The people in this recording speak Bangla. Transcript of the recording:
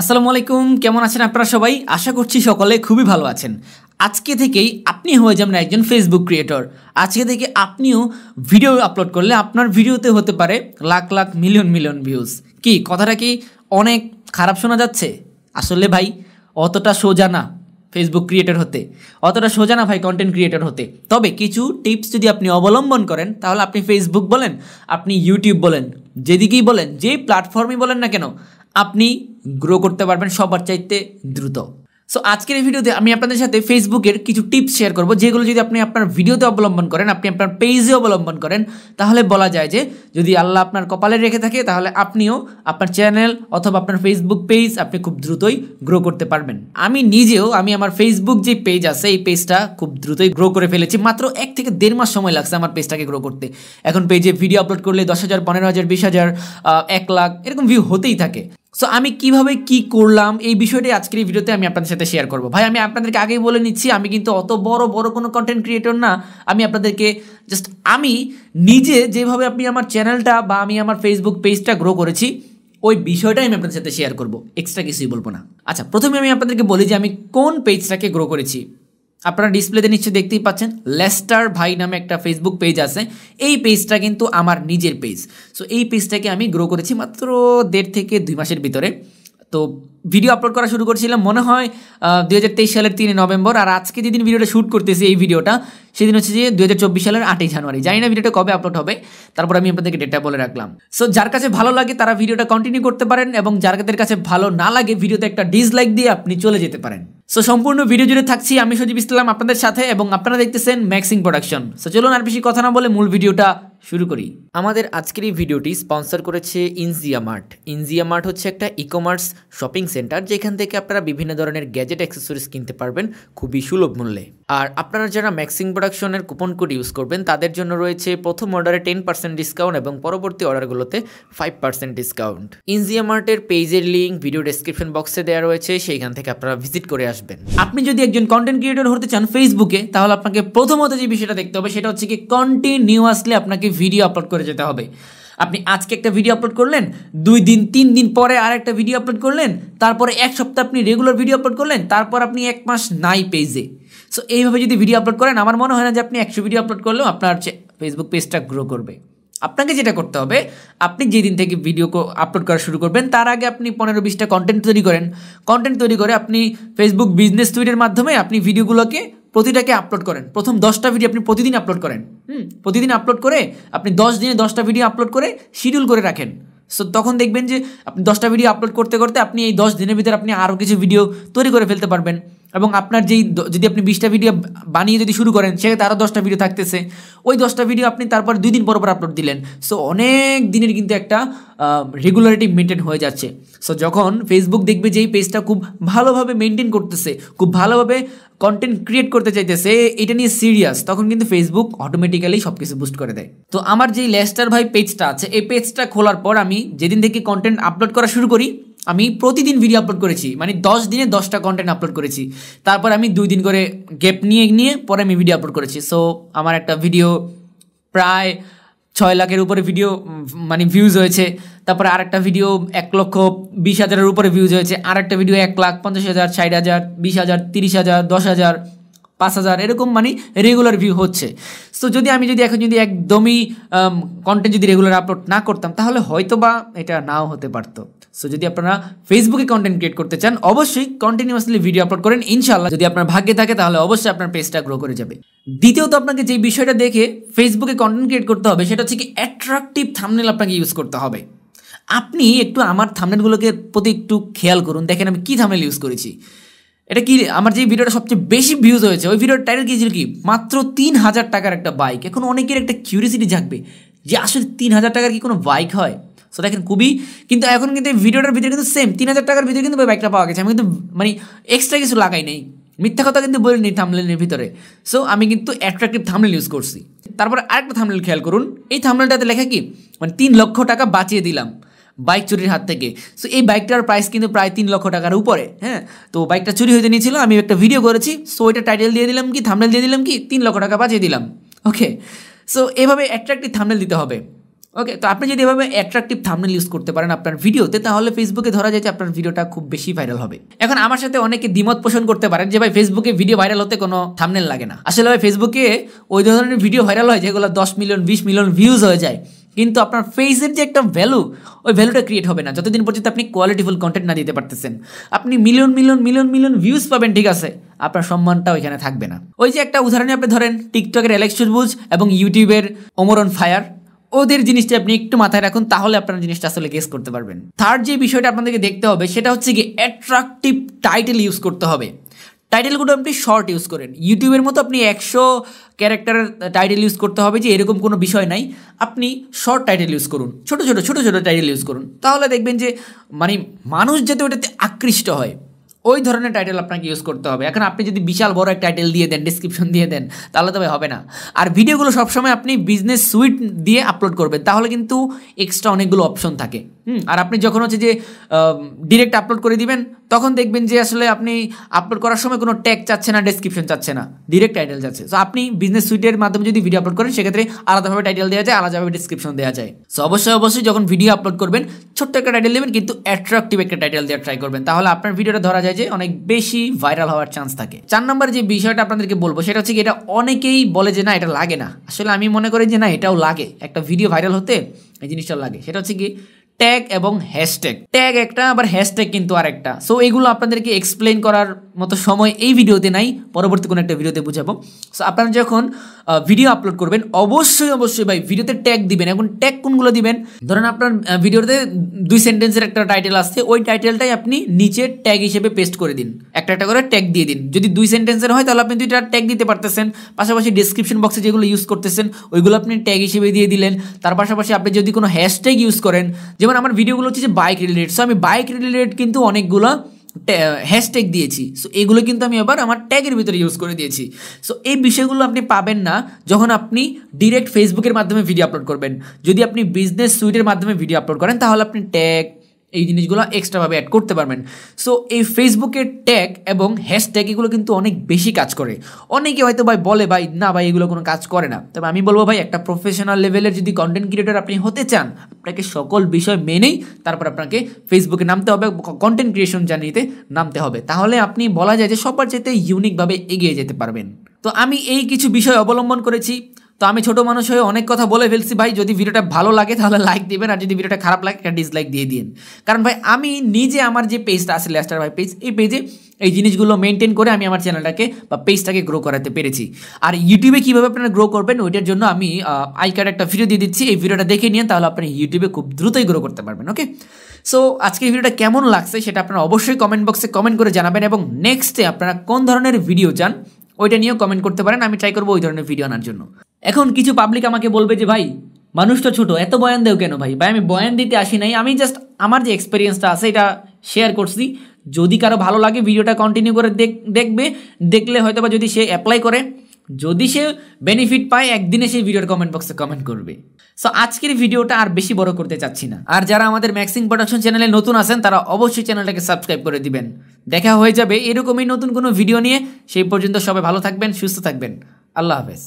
আসসালামু আলাইকুম, কেমন আছেন আপনারা সবাই? আশা করছি সকলে খুবই ভালো আছেন। আজকে থেকেই আপনি হয়ে যাবেন একজন ফেসবুক ক্রিয়েটর। আজকে থেকে আপনিও ভিডিও আপলোড করলে আপনার ভিডিওতে হতে পারে lakh lakh million million views. কি কথাটা কি অনেক খারাপ শোনা যাচ্ছে? আসলে ভাই অতটা সোজা না ফেসবুক ক্রিয়েটর হতে, অতটা সোজা না ভাই কন্টেন্ট ক্রিয়েটর হতে। তবে কিছু টিপস যদি আপনি অবলম্বন করেন তাহলে আপনি ফেসবুক বলেন, আপনি ইউটিউব বলেন, যেদিকেই বলেন, যেই প্ল্যাটফর্মই বলেন না কেন, আপনি গ্রো করতে পারবেন সবার চাইতে দ্রুত। সো আজকের এই ভিডিওতে আমি আপনাদের সাথে ফেসবুকের কিছু টিপস শেয়ার করব, যেগুলো যদি আপনি আপনার ভিডিওতে অবলম্বন করেন, আপনি আপনার পেজে অবলম্বন করেন, তাহলে বলা যায় যে যদি আল্লাহ আপনার কপালে রেখে থাকে তাহলে আপনিও আপনার চ্যানেল অথবা আপনার ফেসবুক পেজ আপনি খুব দ্রুতই গ্রো করতে পারবেন। আমি নিজেও আমার ফেসবুক যে পেজ আছে এই পেজটা খুব দ্রুতই গ্রো করে ফেলেছি। মাত্র 1 থেকে 1.5 মাস সময় লাগছে আমার পেজটাকে গ্রো করতে। এখন পেজে ভিডিও আপলোড করলে 10,000, 15,000, 20,000, 1 লাখ এরকম ভিউ হতেই থাকে। সো আমি কিভাবে কি করলাম এই বিষয়টাই আজকের এই ভিডিওতে আমি আপনাদের সাথে শেয়ার করব। ভাই আমি আপনাদেরকে আগেই বলে নিচ্ছি, আমি কিন্তু অত বড় কোনো কন্টেন্ট ক্রিয়েটর না। আমি আপনাদেরকে জাস্ট আমি নিজে যেভাবে আপনি আমার চ্যানেলটা বা আমি আমার ফেসবুক পেজটা গ্রো করেছি ওই বিষয়টাই আমি আপনাদের সাথে শেয়ার করব, এক্সট্রা কিছুই বলবো না। আচ্ছা, প্রথমে আমি আপনাদেরকে বলি যে আমি কোন পেজটাকে গ্রো করেছি। আপনারা ডিসপ্লেতে নিশ্চয়ই দেখতেই পাচ্ছেন লেস্টার ভাই নামে একটা ফেসবুক পেজ আছে। এই পেজটা কিন্তু আমার নিজের পেজ। সো এই পেজটাকে আমি গ্রো করেছি মাত্র 1.5 থেকে 2 মাসের ভিতরে। তো ভিডিও আপলোড করা শুরু করছিলাম মনে হয় 2023 সালের 3 নভেম্বর, আর আজকে যেদিন ভিডিওটা শ্যুট করতেছি এই ভিডিওটা সেদিন হচ্ছে যে 2024 সালের 8 জানুয়ারি। জানি না ভিডিওটা কবে আপলোড হবে, তারপর আমি আপনাদেরকে ডেটা বলে রাখলাম। সো যার কাছে ভালো লাগে তারা ভিডিওটা কন্টিনিউ করতে পারেন, এবং যাদের কাছে ভালো না লাগে ভিডিওতে একটা ডিসলাইক দিয়ে আপনি চলে যেতে পারেন। সো সম্পূর্ণ ভিডিও জুড়ে থাকছি আমি সজীব ইসলাম আপনাদের সাথে, এবং আপনারা দেখতেছেন ম্যাক্সিং প্রোডাকশন। সো চলুন আর বেশি কথা না বলে মূল ভিডিওটা শুরু করি। আমাদের আজকের এই ভিডিওটি স্পন্সর করেছে ইনজিয়া মার্ট। ইনজিয়া মার্ট হচ্ছে একটা ই-কমার্স শপিং সেন্টার, যেখান থেকে আপনারা বিভিন্ন ধরনের গ্যাজেট অ্যাক্সেসরিজ কিনতে পারবেন খুবই সুলভ মূল্যে। আর আপনারা যারা ম্যাক্সিং প্রোডাকশনের কুপন কোড ইউজ করবেন তাদের জন্য রয়েছে প্রথম অর্ডারে 10% ডিসকাউন্ট এবং পরবর্তী অর্ডারগুলোতে 5% ডিসকাউন্ট। ইনজিয়া মার্টের পেজের লিঙ্ক ভিডিও ডেসক্রিপশন বক্সে দেওয়া রয়েছে, সেইখান থেকে আপনারা ভিজিট করে আসবেন। আপনি যদি একজন কন্টেন্ট ক্রিয়েটর হতে চান ফেসবুকে, তাহলে আপনাকে প্রথমত যে বিষয়টা দেখতে হবে সেটা হচ্ছে কি কন্টিনিউয়াসলি আপনাকে ভিডিও আপলোড করে যেতে হবে। আপনি আজকে একটা ভিডিও আপলোড করলেন, 2 দিন 3 দিন পরে আর একটা ভিডিও আপলোড করলেন, তারপরে 1 সপ্তাহ আপনি রেগুলার ভিডিও আপলোড করলেন, তারপর আপনি 1 মাস নাই পেজে। সো এইভাবে যদি ভিডিও আপলোড করেন আমার মনে হয় না যে আপনি 100 ভিডিও আপলোড করলেও আপনার ফেসবুক পেজটা গ্রো করবে। আপনাকে যেটা করতে হবে, আপনি যেদিন থেকে ভিডিও আপলোড করা শুরু করবেন তার আগে আপনি 15-20টা কন্টেন্ট তৈরি করেন। কন্টেন্ট তৈরি করে আপনি ফেসবুক বিজনেস টুইটের মাধ্যমে আপনি ভিডিওগুলোকে প্রতিটাকে আপলোড করেন। প্রথম 10টা ভিডিও আপনি প্রতিদিন আপলোড করেন। প্রতিদিন আপলোড করে আপনি 10 দিনে 10টা ভিডিও আপলোড করে শিডিউল করে রাখেন। সো তখন দেখবেন যে আপনি 10টা ভিডিও আপলোড করতে করতে আপনি এই 10 দিনের ভিতরে আপনি আরও কিছু ভিডিও তৈরি করে ফেলতে পারবেন। এবং আপনার যদি আপনি 20টা ভিডিও বানিয়ে যদি শুরু করেন সেক্ষেত্রে আরও 10টা ভিডিও থাকতেছে। ওই 10টা ভিডিও আপনি তারপর 2 দিন পর আপলোড দিলেন। সো অনেক দিনের কিন্তু একটা রেগুলারিটি মেনটেন হয়ে যাচ্ছে। সো যখন ফেসবুক দেখবে যে এই পেজটা খুব ভালোভাবে মেনটেন করতেছে, খুব ভালোভাবে কন্টেন্ট ক্রিয়েট করতে চাইতেছে, এটা নিয়ে সিরিয়াস, তখন কিন্তু ফেসবুক অটোমেটিক্যালি সব কিছু বুস্ট করে দেয়। তো আমার যেই লেস্টার ভাই পেজটা আছে এই পেজটা খোলার পর আমি যেদিন থেকে কন্টেন্ট আপলোড করা শুরু করি, আমি প্রতিদিন ভিডিও আপলোড করেছি, মানে 10 দিনে 10টা কন্টেন্ট আপলোড করেছি। তারপর আমি 2 দিন করে গ্যাপ নিয়ে পরে আমি ভিডিও আপলোড করেছি। সো আমার একটা ভিডিও প্রায় 6 লাখের উপরে ভিডিও মানে ভিউজ হয়েছে। তারপরে আরেকটা ভিডিও 1,20,000-এর উপরে ভিউজ হয়েছে। আরেকটা ভিডিও 1,50,000, 60,000, 20,000, 30,000, 10,000, 5,000 এরকম মানে রেগুলার ভিউ হচ্ছে। সো আমি এখন একদমই কন্টেন্ট যদি রেগুলার আপলোড না করতাম তাহলে হয়তো বা এটা নাও হতে পারতো। সো যদি আপনারা ফেসবুকে কন্টেন্ট ক্রিয়েট করতে চান অবশ্যই কন্টিনিউয়াসলি ভিডিও আপলোড করেন। ইনশাআল্লাহ যদি আপনার ভাগ্যে থাকে তাহলে অবশ্যই আপনার পেজটা গ্রো করে যাবে। দ্বিতীয়ত আপনাকে যে বিষয়টা দেখে ফেসবুকে কন্টেন্ট ক্রিয়েট করতে হবে সেটা হচ্ছে কি অ্যাট্রাকটিভ থাম্বনেল আপনাকে ইউজ করতে হবে। আপনি একটু আমার থাম্বনেলগুলোকে প্রতি একটু খেয়াল করুন, দেখেন আমি কি থাম্বনেল ইউজ করেছি। এটা কি আমার যে ভিডিওটা সবচেয়ে বেশি ভিউজ হয়েছে ওই ভিডিওর টাইটেল কি ছিল কি মাত্র 3,000 টাকার একটা বাইক। এখন অনেকের একটা কিউরিয়াসিটি জাগবে যে আসলে 3,000 টাকার কি কোনো বাইক হয়। সো দেখেন খুবই কিন্তু এখন কিন্তু এই ভিডিওটার ভিতরে কিন্তু সেম 3,000 টাকার ভিতরে কিন্তু বাইকটা পাওয়া গেছে। আমি কিন্তু মানে এক্সট্রা কিছু লাগাই নেই, মিথ্যা কথা কিন্তু বলিনি থাম্বনেলের ভিতরে। সো আমি কিন্তু অ্যাট্রাকটিভ থাম্বনেল ইউজ করছি। তারপরে আরেকটা থাম্বনেল খেয়াল করুন, এই থাম্বনেলটাতে লেখা কি মানে 3 লক্ষ টাকা বাঁচিয়ে দিলাম বাইক চুরির হাত থেকে। সো এই বাইকটার প্রাইস কিন্তু প্রায় 3 লক্ষ টাকার উপরে। হ্যাঁ, তো বাইকটা চুরি হতে নিয়েছিল, আমি একটা ভিডিও করেছি। সো এটা টাইটেল দিয়ে দিলাম কি, থাম্বনেল দিয়ে দিলাম কি 3 লক্ষ টাকা বাঁচিয়ে দিলাম। ওকে, সো এভাবে অ্যাট্রাকটিভ থাম্বনেল দিতে হবে। ওকে, তো আপনি যদি এভাবে অ্যাট্রাকটিভ থাম্বনেল ইউজ করতে পারেন আপনার ভিডিওতে, তাহলে ফেসবুকে ধরা যায় যে আপনার ভিডিওটা খুব বেশি ভাইরাল হবে। এখন আমার সাথে অনেকে দ্বিমত পোষণ করতে পারেন যে ভাই ফেসবুকে ভিডিও ভাইরাল হতে কোনো থাম্বনেল লাগে না। আসলে ভাই ফেসবুকে ওই ধরনের ভিডিও ভাইরাল হয় যেগুলো 10 মিলিয়ন 20 মিলিয়ন ভিউজ হয়ে যায়, কিন্তু আপনার ফেসের যে একটা ভ্যালু, ওই ভ্যালুটা ক্রিয়েট হবে না যতদিন পর্যন্ত আপনি কোয়ালিটিফুল কন্টেন্ট না দিতে পারতেছেন। আপনি million million million million views পাবেন, ঠিক আছে, আপনার সম্মানটা ওইখানে থাকবে না। ওই যে একটা উদাহরণে আপনি ধরেন টিকটকের অ্যালেক্স সবুজ এবং ইউটিউবের ওমর অন ফায়ার, ওদের জিনিসটা আপনি একটু মাথায় রাখুন, তাহলে আপনার জিনিসটা আসলে গেস করতে পারবেন। থার্ড যে বিষয়টা আপনাদেরকে দেখতে হবে সেটা হচ্ছে কি অ্যাট্রাকটিভ টাইটেল ইউজ করতে হবে। টাইটেলগুলো আপনি শর্ট ইউজ করেন, ইউটিউবের মতো আপনি 100 ক্যারেক্টারের টাইটেল ইউজ করতে হবে যে এরকম কোনো বিষয় নাই। আপনি শর্ট টাইটেল ইউজ করুন, ছোট ছোট ছোট ছোট টাইটেল ইউজ করুন, তাহলে দেখবেন যে মানে মানুষ যাতে ওটাতে আকৃষ্ট হয়, ওই ধরনের টাইটেল আপনাকে ইউজ করতে হবে। এখন আপনি যদি বিশাল বড় একটা টাইটেল দিয়ে দেন, ডিসক্রিপশন দিয়ে দেন, তাহলে তবে হবে না। আর ভিডিওগুলো সবসময় আপনি বিজনেস সুইট দিয়ে আপলোড করবেন, তাহলে কিন্তু এক্সট্রা অনেকগুলো অপশন থাকে। আর আপনি যখন হচ্ছে যে ডিরেক্ট আপলোড করে দিবেন, তখন দেখবেন যে আসলে আপনি আপলোড করার সময় কোনো ট্যাগ চাচ্ছে না, ডেসক্রিপশন চাচ্ছে না, ডিরেক্ট টাইটেল যাচ্ছে। সো আপনি বিজনেস সুইটের মাধ্যমে যদি ভিডিও আপলোড করেন, সেক্ষেত্রে আলাদাভাবে টাইটেল দেওয়া যায়, আলাদাভাবে ডিসক্রিপশন দেওয়া যায়। সো অবশ্যই যখন ভিডিও আপলোড করবেন ছোট্ট একটা টাইটেল দেবেন, কিন্তু অ্যাট্রাকটিভ একটা টাইটেল দেওয়ার ট্রাই করবেন, তাহলে আপনার ভিডিওটা ধরা যায় যে অনেক বেশি ভাইরাল হওয়ার চান্স থাকে। 4 নম্বর যে বিষয়টা আপনাদেরকে বলবো সেটা হচ্ছে কি, এটা অনেকেই বলে যে না এটা লাগে না, আসলে আমি মনে করি যে না এটাও লাগে, একটা ভিডিও ভাইরাল হতে এই জিনিসটা লাগে। সেটা হচ্ছে কি ট্যাগ এবং হ্যাশট্যাগ। ট্যাগ একটা, আবার হ্যাশট্যাগ কিন্তু আরেকটা। সো এগুলো আপনাদেরকে এক্সপ্লেন করার মতো সময় এই ভিডিওতে নাই, পরবর্তী কোনো একটা ভিডিওতে বুঝাবো। সো আপনারা যখন ভিডিও আপলোড করবেন অবশ্যই ভাই ভিডিওতে ট্যাগ দিবেন। এখন ট্যাগ কোনগুলো দিবেন, ধরেন আপনার ভিডিওতে 2 সেন্টেন্সের একটা টাইটেল আসছে, ওই টাইটেলটাই আপনি নিচে ট্যাগ হিসেবে পেস্ট করে দিন, একটা করে ট্যাগ দিয়ে দিন। যদি 2 সেন্টেন্সের হয় তাহলে আপনি 2টা ট্যাগ দিতে পারতেছেন। পাশাপাশি ডেসক্রিপশন বক্সে যেগুলো ইউজ করতেছেন ওইগুলো আপনি ট্যাগ হিসেবে দিয়ে দিলেন। তার পাশাপাশি আপনি যদি কোনো হ্যাশট্যাগ ইউজ করেন, যেমন আমার ভিডিওগুলো হচ্ছে যে বাইক রিলেটেড, সো আমি বাইক রিলেটেড কিন্তু অনেকগুলো হ্যাশট্যাগ দিয়েছি। সো এগুলো কিন্তু আমি আবার আমার ট্যাগের ভিতরে ইউজ করে দিয়েছি। সো এই বিষয়গুলো আপনি পাবেন না যখন আপনি ডিরেক্ট ফেসবুকের মাধ্যমে ভিডিও আপলোড করবেন। যদি আপনি বিজনেস সুইটের মাধ্যমে ভিডিও আপলোড করেন, তাহলে আপনি ট্যাগ এই জিনিসগুলো এক্সট্রাভাবে অ্যাড করতে পারবেন। সো এই ফেসবুকের ট্যাগ এবং হ্যাশট্যাগ এগুলো কিন্তু অনেক বেশি কাজ করে। অনেকে হয়তো ভাই বলে ভাই না ভাই এগুলো কোনো কাজ করে না, তবে আমি বলবো ভাই একটা প্রফেশনাল লেভেলের যদি কন্টেন্ট ক্রিয়েটর আপনি হতে চান, আপনাকে সকল বিষয় মেনেই তারপর আপনাকে ফেসবুকে নামতে হবে, কন্টেন্ট ক্রিয়েশন জার্নিতে নামতে হবে, তাহলে আপনি বলা যায় যে সবার চাইতে ইউনিকভাবে এগিয়ে যেতে পারবেন। তো আমি এই কিছু বিষয় অবলম্বন করেছি। তো আমি ছোটো মানুষ হয়ে অনেক কথা বলে ফেলছি ভাই, যদি ভিডিওটা ভালো লাগে তাহলে লাইক দিবেন, আর যদি ভিডিওটা খারাপ লাগে একটা ডিসলাইক দিয়ে দিন। কারণ ভাই আমি নিজে আমার যে পেজটা আছে লেস্টার ভাই পেজ, এই পেজে এই জিনিসগুলো মেনটেন করে আমি আমার চ্যানেলটাকে বা পেজটাকে গ্রো করাতে পেরেছি। আর ইউটিউবে কীভাবে আপনারা গ্রো করবেন ওইটার জন্য আমি আই কার্ড একটা ভিডিও দিয়ে দিচ্ছি, এই ভিডিওটা দেখে নিন, তাহলে আপনি ইউটিউবে খুব দ্রুতই গ্রো করতে পারবেন। ওকে, সো আজকের ভিডিওটা কেমন লাগছে সেটা আপনারা অবশ্যই কমেন্ট বক্সে কমেন্ট করে জানাবেন, এবং নেক্সটে আপনারা কোন ধরনের ভিডিও চান ওইটা নিয়েও কমেন্ট করতে পারেন, আমি ট্রাই করবো ওই ধরনের ভিডিও আনার জন্য। এখন কিছু পাবলিক আমাকে বলবে যে ভাই মানুষটা ছোট, এত বয়ান দেও কেন? ভাই আমি বয়ান দিতে আসি নাই, আমি জাস্ট আমার যে এক্সপিরিয়েন্সটা আছে এটা শেয়ার করছি। যদি কারো ভালো লাগে ভিডিওটা কন্টিনিউ করে দেখলে হয়তো বা যদি সে অ্যাপ্লাই করে, যদি সে বেনিফিট পায়, একদিনে সেই ভিডিওর কমেন্ট বক্সে কমেন্ট করবে। সো আজকের ভিডিওটা আর বেশি বড় করতে চাচ্ছি না। আর যারা আমাদের ম্যাক্সিং প্রোডাকশন চ্যানেলে নতুন আছেন তারা অবশ্যই চ্যানেলটাকে সাবস্ক্রাইব করে দিবেন। দেখা হয়ে যাবে এরকমই নতুন কোনো ভিডিও নিয়ে। সেই পর্যন্ত সবাই ভালো থাকবেন, সুস্থ থাকবেন। আল্লাহ হাফেজ।